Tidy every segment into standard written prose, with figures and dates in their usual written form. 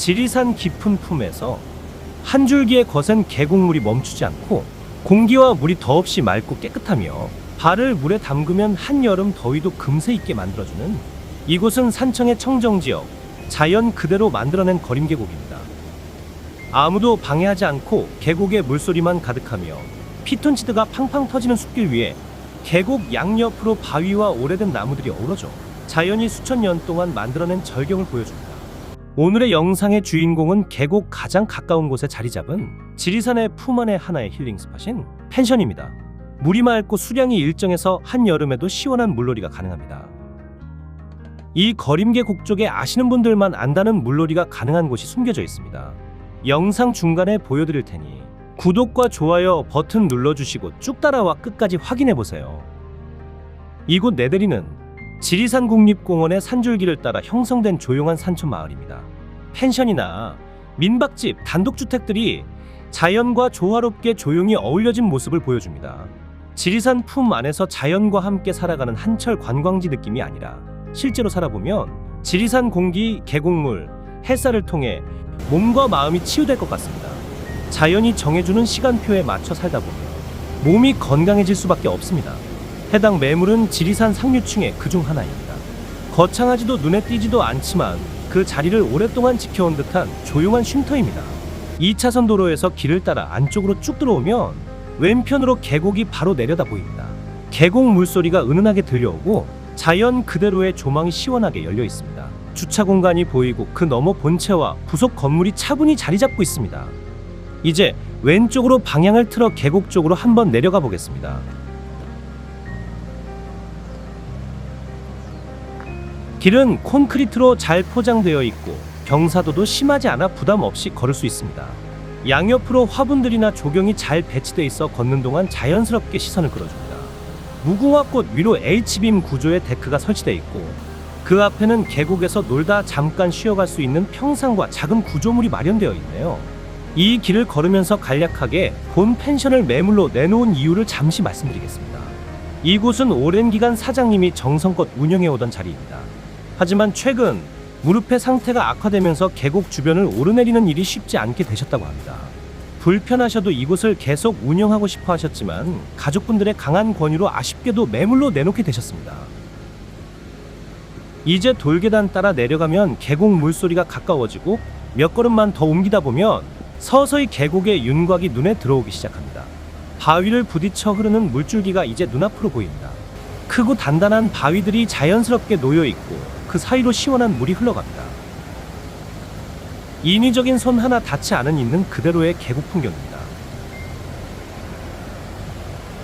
지리산 깊은 품에서 한 줄기의 거센 계곡물이 멈추지 않고 공기와 물이 더없이 맑고 깨끗하며 발을 물에 담그면 한여름 더위도 금세 잊게 만들어주는 이곳은 산청의 청정지역, 자연 그대로 만들어낸 거림 계곡입니다. 아무도 방해하지 않고 계곡의 물소리만 가득하며 피톤치드가 팡팡 터지는 숲길 위에 계곡 양옆으로 바위와 오래된 나무들이 어우러져 자연이 수천 년 동안 만들어낸 절경을 보여줍니다. 오늘의 영상의 주인공은 계곡 가장 가까운 곳에 자리 잡은 지리산의 품 안의 하나의 힐링 스팟인 펜션입니다. 물이 맑고 수량이 일정해서 한여름에도 시원한 물놀이가 가능합니다. 이 거림계곡 쪽에 아시는 분들만 안다는 물놀이가 가능한 곳이 숨겨져 있습니다. 영상 중간에 보여드릴 테니 구독과 좋아요 버튼 눌러주시고 쭉 따라와 끝까지 확인해보세요. 이곳 네데리는 지리산 국립공원의 산줄기를 따라 형성된 조용한 산촌 마을입니다. 펜션이나 민박집, 단독주택들이 자연과 조화롭게 조용히 어울려진 모습을 보여줍니다. 지리산 품 안에서 자연과 함께 살아가는 한철 관광지 느낌이 아니라 실제로 살아보면 지리산 공기, 계곡물, 햇살을 통해 몸과 마음이 치유될 것 같습니다. 자연이 정해주는 시간표에 맞춰 살다 보면 몸이 건강해질 수밖에 없습니다. 해당 매물은 지리산 상류층의 그중 하나입니다. 거창하지도 눈에 띄지도 않지만 그 자리를 오랫동안 지켜온 듯한 조용한 쉼터입니다. 2차선 도로에서 길을 따라 안쪽으로 쭉 들어오면 왼편으로 계곡이 바로 내려다 보입니다. 계곡 물소리가 은은하게 들려오고 자연 그대로의 조망이 시원하게 열려 있습니다. 주차 공간이 보이고 그 너머 본체와 부속 건물이 차분히 자리 잡고 있습니다. 이제 왼쪽으로 방향을 틀어 계곡 쪽으로 한번 내려가 보겠습니다. 길은 콘크리트로 잘 포장되어 있고 경사도도 심하지 않아 부담 없이 걸을 수 있습니다. 양옆으로 화분들이나 조경이 잘 배치돼 있어 걷는 동안 자연스럽게 시선을 끌어줍니다. 무궁화꽃 위로 H빔 구조의 데크가 설치되어 있고 그 앞에는 계곡에서 놀다 잠깐 쉬어갈 수 있는 평상과 작은 구조물이 마련되어 있네요. 이 길을 걸으면서 간략하게 본 펜션을 매물로 내놓은 이유를 잠시 말씀드리겠습니다. 이곳은 오랜 기간 사장님이 정성껏 운영해오던 자리입니다. 하지만 최근 무릎의 상태가 악화되면서 계곡 주변을 오르내리는 일이 쉽지 않게 되셨다고 합니다. 불편하셔도 이곳을 계속 운영하고 싶어 하셨지만 가족분들의 강한 권유로 아쉽게도 매물로 내놓게 되셨습니다. 이제 돌계단 따라 내려가면 계곡 물소리가 가까워지고 몇 걸음만 더 옮기다 보면 서서히 계곡의 윤곽이 눈에 들어오기 시작합니다. 바위를 부딪혀 흐르는 물줄기가 이제 눈앞으로 보입니다. 크고 단단한 바위들이 자연스럽게 놓여있고 그 사이로 시원한 물이 흘러갑니다. 인위적인 손 하나 닿지 않은 있는 그대로의 계곡 풍경입니다.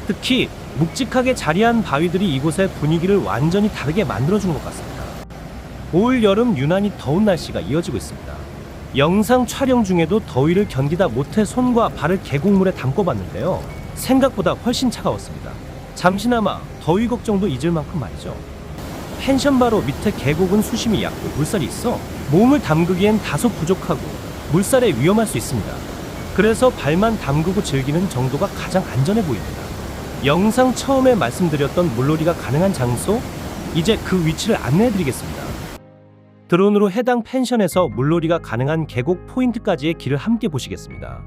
특히 묵직하게 자리한 바위들이 이곳의 분위기를 완전히 다르게 만들어준 것 같습니다. 올 여름 유난히 더운 날씨가 이어지고 있습니다. 영상 촬영 중에도 더위를 견디다 못해 손과 발을 계곡물에 담궈봤는데요. 생각보다 훨씬 차가웠습니다. 잠시나마 더위 걱정도 잊을 만큼 말이죠. 펜션 바로 밑에 계곡은 수심이 얕고 물살이 있어 몸을 담그기엔 다소 부족하고 물살에 위험할 수 있습니다. 그래서 발만 담그고 즐기는 정도가 가장 안전해 보입니다. 영상 처음에 말씀드렸던 물놀이가 가능한 장소, 이제 그 위치를 안내해드리겠습니다. 드론으로 해당 펜션에서 물놀이가 가능한 계곡 포인트까지의 길을 함께 보시겠습니다.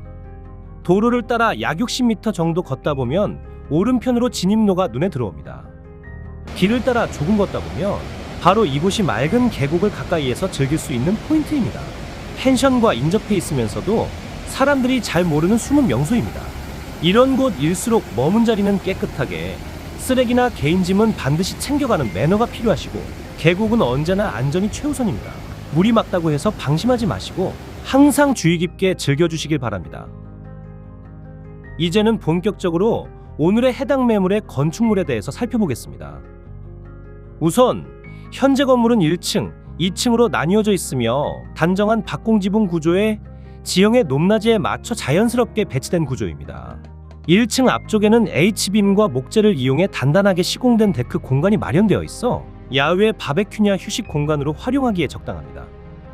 도로를 따라 약 60m 정도 걷다 보면 오른편으로 진입로가 눈에 들어옵니다. 길을 따라 조금 걷다 보면 바로 이곳이 맑은 계곡을 가까이에서 즐길 수 있는 포인트입니다. 펜션과 인접해 있으면서도 사람들이 잘 모르는 숨은 명소입니다. 이런 곳일수록 머문 자리는 깨끗하게, 쓰레기나 개인짐은 반드시 챙겨가는 매너가 필요하시고 계곡은 언제나 안전이 최우선입니다. 물이 맑다고 해서 방심하지 마시고 항상 주의 깊게 즐겨주시길 바랍니다. 이제는 본격적으로 오늘의 해당 매물의 건축물에 대해서 살펴보겠습니다. 우선 현재 건물은 1층, 2층으로 나뉘어져 있으며 단정한 박공지붕 구조의 지형의 높낮이에 맞춰 자연스럽게 배치된 구조입니다. 1층 앞쪽에는 H빔과 목재를 이용해 단단하게 시공된 데크 공간이 마련되어 있어 야외 바베큐냐 휴식 공간으로 활용하기에 적당합니다.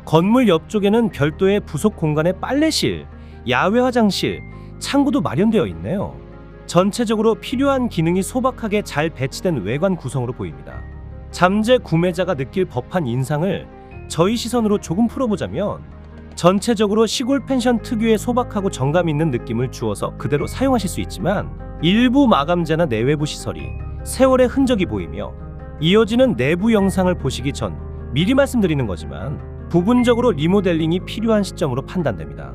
건물 옆쪽에는 별도의 부속 공간에 빨래실, 야외 화장실, 창구도 마련되어 있네요. 전체적으로 필요한 기능이 소박하게 잘 배치된 외관 구성으로 보입니다. 잠재 구매자가 느낄 법한 인상을 저희 시선으로 조금 풀어보자면 전체적으로 시골 펜션 특유의 소박하고 정감 있는 느낌을 주어서 그대로 사용하실 수 있지만 일부 마감재나 내외부 시설이 세월의 흔적이 보이며 이어지는 내부 영상을 보시기 전 미리 말씀드리는 거지만 부분적으로 리모델링이 필요한 시점으로 판단됩니다.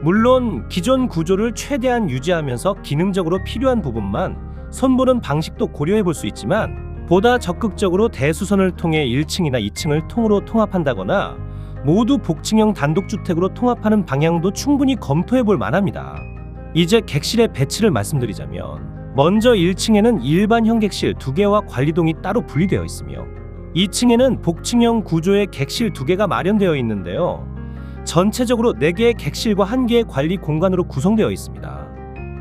물론 기존 구조를 최대한 유지하면서 기능적으로 필요한 부분만 손보는 방식도 고려해 볼 수 있지만 보다 적극적으로 대수선을 통해 1층이나 2층을 통으로 통합한다거나 모두 복층형 단독주택으로 통합하는 방향도 충분히 검토해 볼 만합니다. 이제 객실의 배치를 말씀드리자면 먼저 1층에는 일반형 객실 2개와 관리동이 따로 분리되어 있으며 2층에는 복층형 구조의 객실 2개가 마련되어 있는데요. 전체적으로 4개의 객실과 1개의 관리 공간으로 구성되어 있습니다.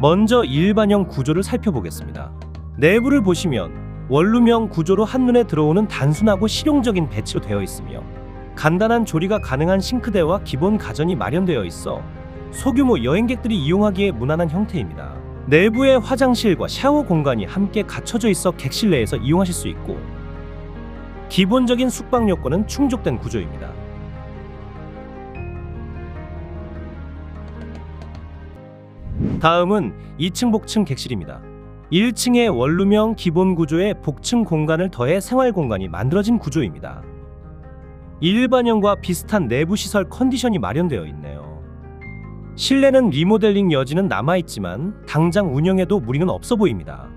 먼저 일반형 구조를 살펴보겠습니다. 내부를 보시면 원룸형 구조로 한눈에 들어오는 단순하고 실용적인 배치로 되어 있으며 간단한 조리가 가능한 싱크대와 기본 가전이 마련되어 있어 소규모 여행객들이 이용하기에 무난한 형태입니다. 내부에 화장실과 샤워 공간이 함께 갖춰져 있어 객실 내에서 이용하실 수 있고 기본적인 숙박 요건은 충족된 구조입니다. 다음은 2층 복층 객실입니다. 1층의 원룸형 기본 구조에 복층 공간을 더해 생활 공간이 만들어진 구조입니다. 일반형과 비슷한 내부 시설 컨디션이 마련되어 있네요. 실내는 리모델링 여지는 남아있지만 당장 운영에도 무리는 없어 보입니다.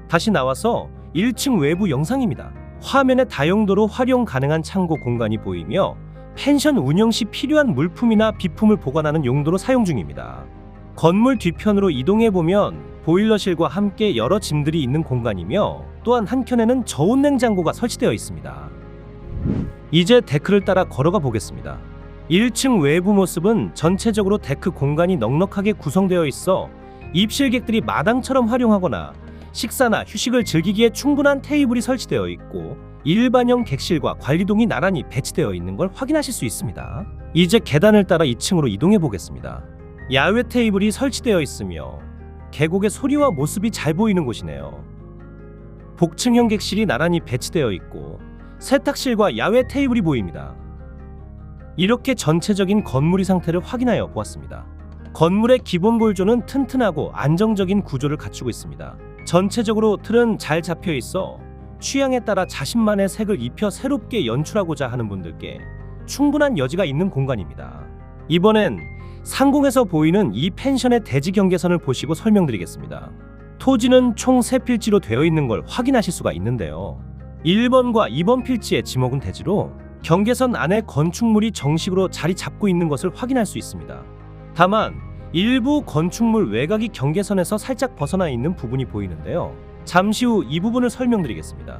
다시 나와서 1층 외부 영상입니다. 화면에 다용도로 활용 가능한 창고 공간이 보이며 펜션 운영 시 필요한 물품이나 비품을 보관하는 용도로 사용 중입니다. 건물 뒤편으로 이동해보면 보일러실과 함께 여러 짐들이 있는 공간이며 또한 한켠에는 저온 냉장고가 설치되어 있습니다. 이제 데크를 따라 걸어가 보겠습니다. 1층 외부 모습은 전체적으로 데크 공간이 넉넉하게 구성되어 있어 입실객들이 마당처럼 활용하거나 식사나 휴식을 즐기기에 충분한 테이블이 설치되어 있고 일반형 객실과 관리동이 나란히 배치되어 있는 걸 확인하실 수 있습니다. 이제 계단을 따라 2층으로 이동해 보겠습니다. 야외 테이블이 설치되어 있으며 계곡의 소리와 모습이 잘 보이는 곳이네요. 복층형 객실이 나란히 배치되어 있고 세탁실과 야외 테이블이 보입니다. 이렇게 전체적인 건물의 상태를 확인하여 보았습니다. 건물의 기본 골조는 튼튼하고 안정적인 구조를 갖추고 있습니다. 전체적으로 틀은 잘 잡혀 있어 취향에 따라 자신만의 색을 입혀 새롭게 연출하고자 하는 분들께 충분한 여지가 있는 공간입니다. 이번엔 상공에서 보이는 이 펜션의 대지 경계선을 보시고 설명드리겠습니다. 토지는 총 3필지로 되어 있는 걸 확인하실 수가 있는데요. 1번과 2번 필지의 지목은 대지로 경계선 안에 건축물이 정식으로 자리 잡고 있는 것을 확인할 수 있습니다. 다만 일부 건축물 외곽이 경계선에서 살짝 벗어나 있는 부분이 보이는데요. 잠시 후 이 부분을 설명드리겠습니다.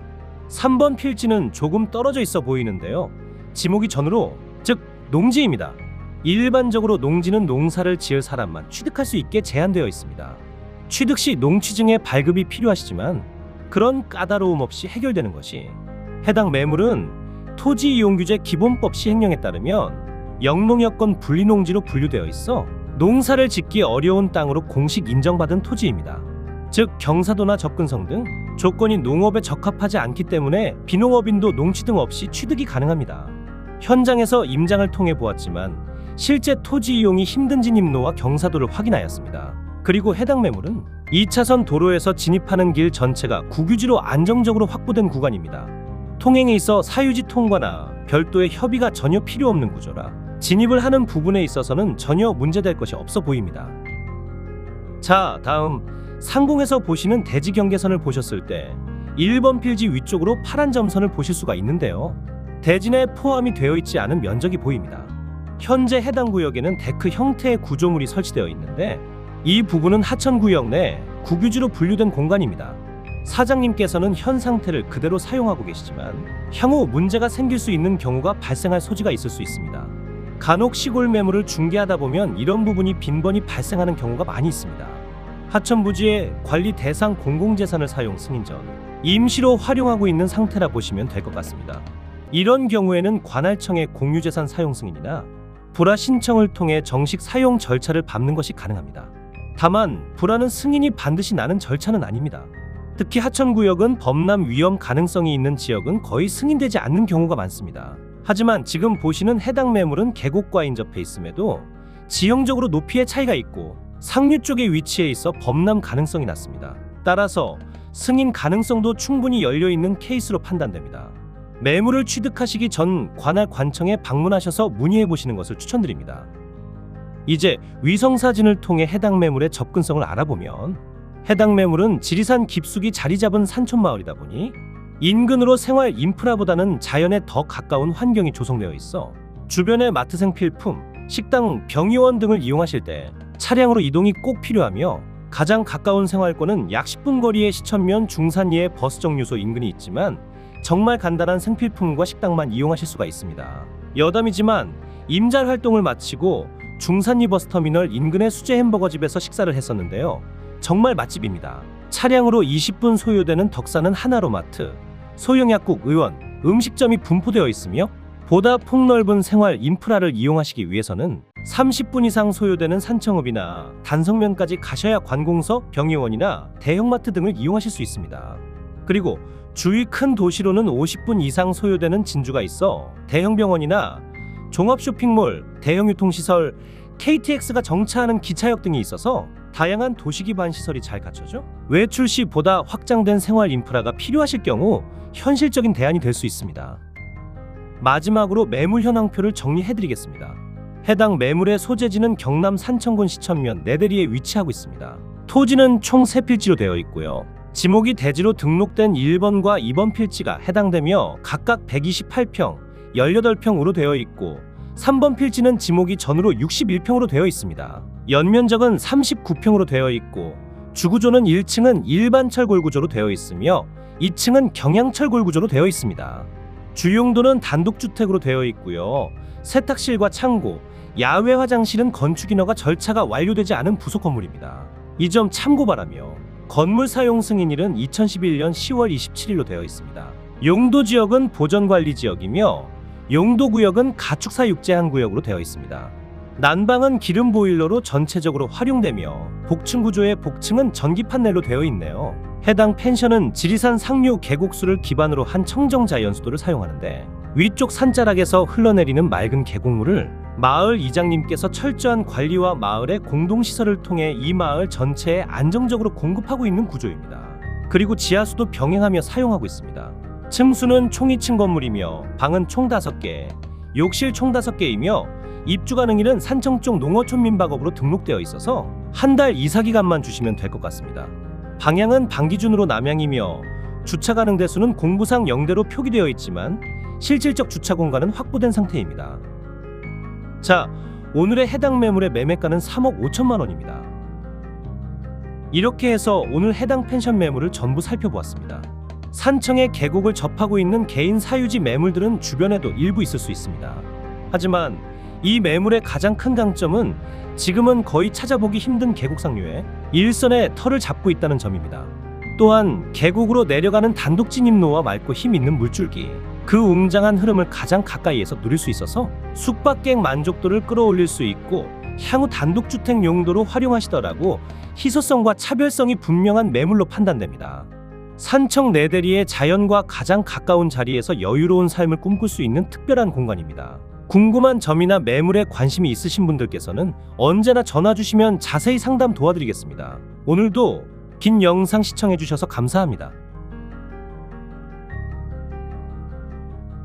3번 필지는 조금 떨어져 있어 보이는데요. 지목이 전으로, 즉 농지입니다. 일반적으로 농지는 농사를 지을 사람만 취득할 수 있게 제한되어 있습니다. 취득 시 농취증의 발급이 필요하시지만 그런 까다로움 없이 해결되는 것이 해당 매물은 토지이용규제 기본법 시행령에 따르면 영농여건 분리농지로 분류되어 있어 농사를 짓기 어려운 땅으로 공식 인정받은 토지입니다. 즉 경사도나 접근성 등 조건이 농업에 적합하지 않기 때문에 비농업인도 농취등 없이 취득이 가능합니다. 현장에서 임장을 통해 보았지만 실제 토지 이용이 힘든 진입로와 경사도를 확인하였습니다. 그리고 해당 매물은 2차선 도로에서 진입하는 길 전체가 국유지로 안정적으로 확보된 구간입니다. 통행에 있어 사유지 통과나 별도의 협의가 전혀 필요 없는 구조라 진입을 하는 부분에 있어서는 전혀 문제될 것이 없어 보입니다. 자, 다음 상공에서 보시는 대지 경계선을 보셨을 때 1번 필지 위쪽으로 파란 점선을 보실 수가 있는데요. 대지 내에 포함이 되어 있지 않은 면적이 보입니다. 현재 해당 구역에는 데크 형태의 구조물이 설치되어 있는데 이 부분은 하천구역 내 국유지로 분류된 공간입니다. 사장님께서는 현 상태를 그대로 사용하고 계시지만 향후 문제가 생길 수 있는 경우가 발생할 소지가 있을 수 있습니다. 간혹 시골 매물을 중개하다 보면 이런 부분이 빈번히 발생하는 경우가 많이 있습니다. 하천 부지의 관리 대상 공공재산을 사용 승인 전 임시로 활용하고 있는 상태라 보시면 될 것 같습니다. 이런 경우에는 관할청의 공유재산 사용 승인이나 불화 신청을 통해 정식 사용 절차를 밟는 것이 가능합니다. 다만 불화는 승인이 반드시 나는 절차는 아닙니다. 특히 하천구역은 범람 위험 가능성이 있는 지역은 거의 승인되지 않는 경우가 많습니다. 하지만 지금 보시는 해당 매물은 계곡과 인접해 있음에도 지형적으로 높이의 차이가 있고 상류 쪽에 위치해 있어 범람 가능성이 낮습니다. 따라서 승인 가능성도 충분히 열려있는 케이스로 판단됩니다. 매물을 취득하시기 전 관할 관청에 방문하셔서 문의해 보시는 것을 추천드립니다. 이제 위성사진을 통해 해당 매물의 접근성을 알아보면 해당 매물은 지리산 깊숙이 자리 잡은 산촌마을이다 보니 인근으로 생활 인프라보다는 자연에 더 가까운 환경이 조성되어 있어 주변의 마트 생필품, 식당, 병의원 등을 이용하실 때 차량으로 이동이 꼭 필요하며 가장 가까운 생활권은 약 10분 거리의 시천면 중산리의 버스 정류소 인근이 있지만 정말 간단한 생필품과 식당만 이용하실 수가 있습니다. 여담이지만 임잘 활동을 마치고 중산리 버스터미널 인근의 수제 햄버거집에서 식사를 했었는데요. 정말 맛집입니다. 차량으로 20분 소요되는 덕사는 하나로마트, 소형약국, 의원, 음식점이 분포되어 있으며 보다 폭넓은 생활 인프라를 이용하시기 위해서는 30분 이상 소요되는 산청읍이나 단성면까지 가셔야 관공서, 병의원이나 대형마트 등을 이용하실 수 있습니다. 그리고 주위 큰 도시로는 50분 이상 소요되는 진주가 있어 대형 병원이나 종합 쇼핑몰, 대형 유통시설, KTX가 정차하는 기차역 등이 있어서 다양한 도시 기반 시설이 잘 갖춰져 외출 시 보다 확장된 생활 인프라가 필요하실 경우 현실적인 대안이 될 수 있습니다. 마지막으로 매물 현황표를 정리해드리겠습니다. 해당 매물의 소재지는 경남 산청군 시천면 내대리에 위치하고 있습니다. 토지는 총 3필지로 되어 있고요. 지목이 대지로 등록된 1번과 2번 필지가 해당되며 각각 128평, 18평으로 되어 있고 3번 필지는 지목이 전으로 61평으로 되어 있습니다. 연면적은 39평으로 되어 있고 주구조는 1층은 일반 철골 구조로 되어 있으며 2층은 경양철골 구조로 되어 있습니다. 주용도는 단독주택으로 되어 있고요. 세탁실과 창고, 야외 화장실은 건축 인허가 절차가 완료되지 않은 부속 건물입니다. 이 점 참고 바라며 건물 사용 승인일은 2011년 10월 27일로 되어 있습니다. 용도 지역은 보전관리 지역이며 용도구역은 가축사 육제한 구역으로 되어 있습니다. 난방은 기름 보일러로 전체적으로 활용되며 복층 구조의 복층은 전기 판넬로 되어 있네요. 해당 펜션은 지리산 상류 계곡수를 기반으로 한 청정 자연수도를 사용하는데 위쪽 산자락에서 흘러내리는 맑은 계곡물을 마을 이장님께서 철저한 관리와 마을의 공동시설을 통해 이 마을 전체에 안정적으로 공급하고 있는 구조입니다. 그리고 지하수도 병행하며 사용하고 있습니다. 층수는 총 2층 건물이며 방은 총 5개, 욕실 총 5개이며 입주 가능일은 산청 쪽 농어촌 민박업으로 등록되어 있어서 한 달 이사 기간만 주시면 될 것 같습니다. 방향은 방기준으로 남향이며 주차 가능 대수는 공부상 0대로 표기되어 있지만 실질적 주차 공간은 확보된 상태입니다. 자, 오늘의 해당 매물의 매매가는 3억 5천만 원입니다. 이렇게 해서 오늘 해당 펜션 매물을 전부 살펴보았습니다. 산청의 계곡을 접하고 있는 개인 사유지 매물들은 주변에도 일부 있을 수 있습니다. 하지만 이 매물의 가장 큰 강점은 지금은 거의 찾아보기 힘든 계곡 상류에 일선의 터를 잡고 있다는 점입니다. 또한 계곡으로 내려가는 단독 진입로와 맑고 힘 있는 물줄기, 그 웅장한 흐름을 가장 가까이에서 누릴 수 있어서 숙박객 만족도를 끌어올릴 수 있고 향후 단독주택 용도로 활용하시더라도 희소성과 차별성이 분명한 매물로 판단됩니다. 산청 내대리의 자연과 가장 가까운 자리에서 여유로운 삶을 꿈꿀 수 있는 특별한 공간입니다. 궁금한 점이나 매물에 관심이 있으신 분들께서는 언제나 전화 주시면 자세히 상담 도와드리겠습니다. 오늘도 긴 영상 시청해주셔서 감사합니다.